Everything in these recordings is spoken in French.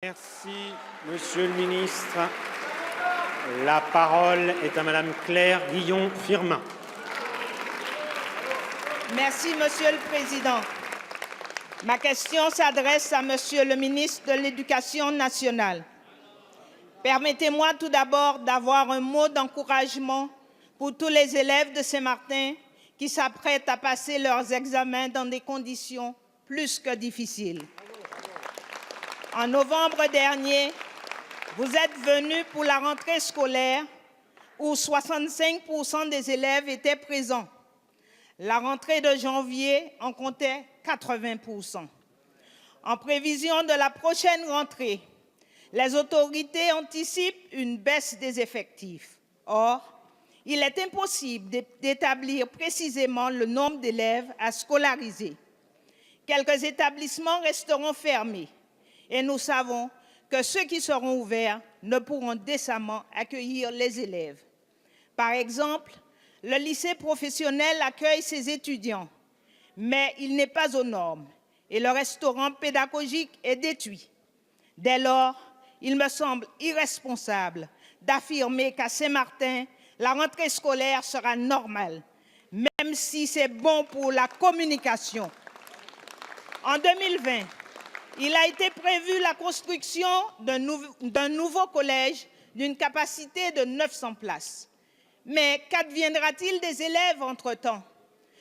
Merci, Monsieur le Ministre. La parole est à Madame Claire Guillon-Firmin. Merci, Monsieur le Président. Ma question s'adresse à Monsieur le ministre de l'Éducation nationale. Permettez-moi tout d'abord d'avoir un mot d'encouragement pour tous les élèves de Saint-Martin qui s'apprêtent à passer leurs examens dans des conditions plus que difficiles. En novembre dernier, vous êtes venus pour la rentrée scolaire où 65% des élèves étaient présents. La rentrée de janvier en comptait 80%. En prévision de la prochaine rentrée, les autorités anticipent une baisse des effectifs. Or, il est impossible d'établir précisément le nombre d'élèves à scolariser. Quelques établissements resteront fermés et nous savons que ceux qui seront ouverts ne pourront décemment accueillir les élèves. Par exemple, le lycée professionnel accueille ses étudiants, mais il n'est pas aux normes et le restaurant pédagogique est détruit. Dès lors, il me semble irresponsable d'affirmer qu'à Saint-Martin, la rentrée scolaire sera normale, même si c'est bon pour la communication. En 2020, il a été prévu la construction d'un nouveau collège d'une capacité de 900 places. Mais qu'adviendra-t-il des élèves entre-temps,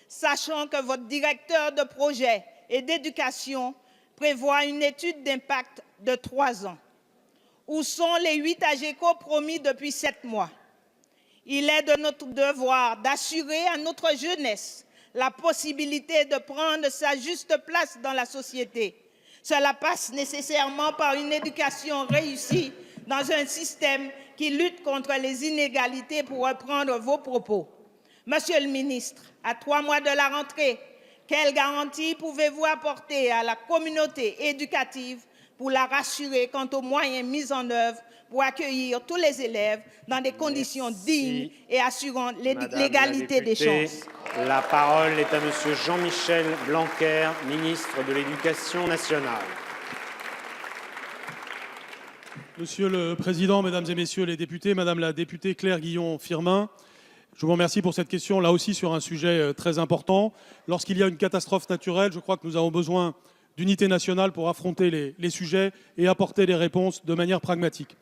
sachant que votre directeur de projet et d'éducation prévoit une étude d'impact de 3 ans? Où sont les 8 AGECO promis depuis 7 mois? Il est de notre devoir d'assurer à notre jeunesse la possibilité de prendre sa juste place dans la société. Cela passe nécessairement par une éducation réussie dans un système qui lutte contre les inégalités, pour reprendre vos propos. Monsieur le ministre, à 3 mois de la rentrée, quelles garanties pouvez-vous apporter à la communauté éducative pour la rassurer quant aux moyens mis en œuvre pour accueillir tous les élèves dans des conditions dignes et assurant l'égalité des chances? La parole est à Monsieur Jean-Michel Blanquer, ministre de l'Éducation nationale. Monsieur le Président, Mesdames et Messieurs les députés, Madame la députée Claire Guillon-Firmin, je vous remercie pour cette question, là aussi sur un sujet très important. Lorsqu'il y a une catastrophe naturelle, je crois que nous avons besoin d'unité nationale pour affronter les sujets et apporter des réponses de manière pragmatique.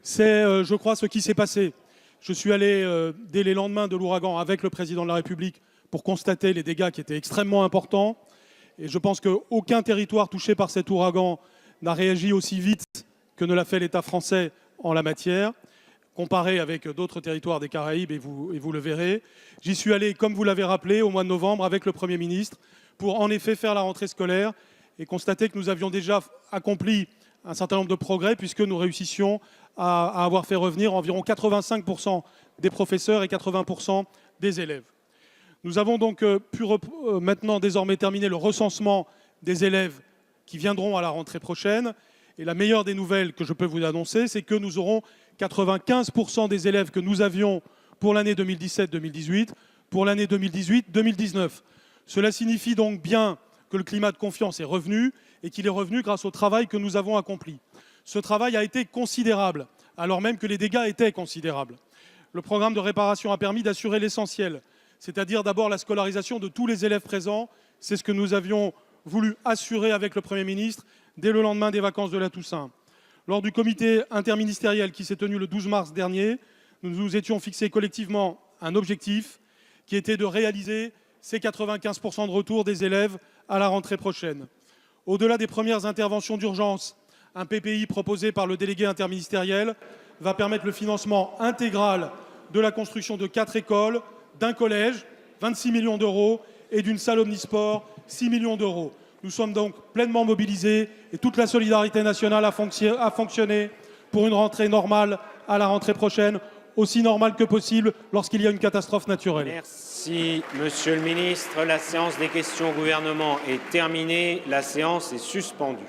C'est, je crois, ce qui s'est passé. Je suis allé, dès les lendemains de l'ouragan, avec le Président de la République pour constater les dégâts qui étaient extrêmement importants. Et je pense qu'aucun territoire touché par cet ouragan n'a réagi aussi vite que ne l'a fait l'État français en la matière, comparé avec d'autres territoires des Caraïbes, et vous le verrez. J'y suis allé, comme vous l'avez rappelé, au mois de novembre avec le Premier ministre pour en effet faire la rentrée scolaire et constater que nous avions déjà accompli un certain nombre de progrès puisque nous réussissions à avoir fait revenir environ 85% des professeurs et 80% des élèves. Nous avons donc pu maintenant désormais terminer le recensement des élèves qui viendront à la rentrée prochaine. Et la meilleure des nouvelles que je peux vous annoncer, c'est que nous aurons 95% des élèves que nous avions pour l'année 2017-2018, pour l'année 2018-2019. Cela signifie donc bien que le climat de confiance est revenu et qu'il est revenu grâce au travail que nous avons accompli. Ce travail a été considérable, alors même que les dégâts étaient considérables. Le programme de réparation a permis d'assurer l'essentiel, c'est-à-dire d'abord la scolarisation de tous les élèves présents. C'est ce que nous avions voulu assurer avec le Premier ministre dès le lendemain des vacances de la Toussaint. Lors du comité interministériel qui s'est tenu le 12 mars dernier, nous nous étions fixés collectivement un objectif qui était de réaliser ces 95% de retour des élèves à la rentrée prochaine. Au-delà des premières interventions d'urgence, un PPI proposé par le délégué interministériel va permettre le financement intégral de la construction de 4 écoles, d'un collège, 26 millions d'euros, et d'une salle omnisport, 6 millions d'euros. Nous sommes donc pleinement mobilisés et toute la solidarité nationale a fonctionné pour une rentrée normale à la rentrée prochaine, aussi normale que possible lorsqu'il y a une catastrophe naturelle. Merci, Monsieur le Ministre. La séance des questions au gouvernement est terminée. La séance est suspendue.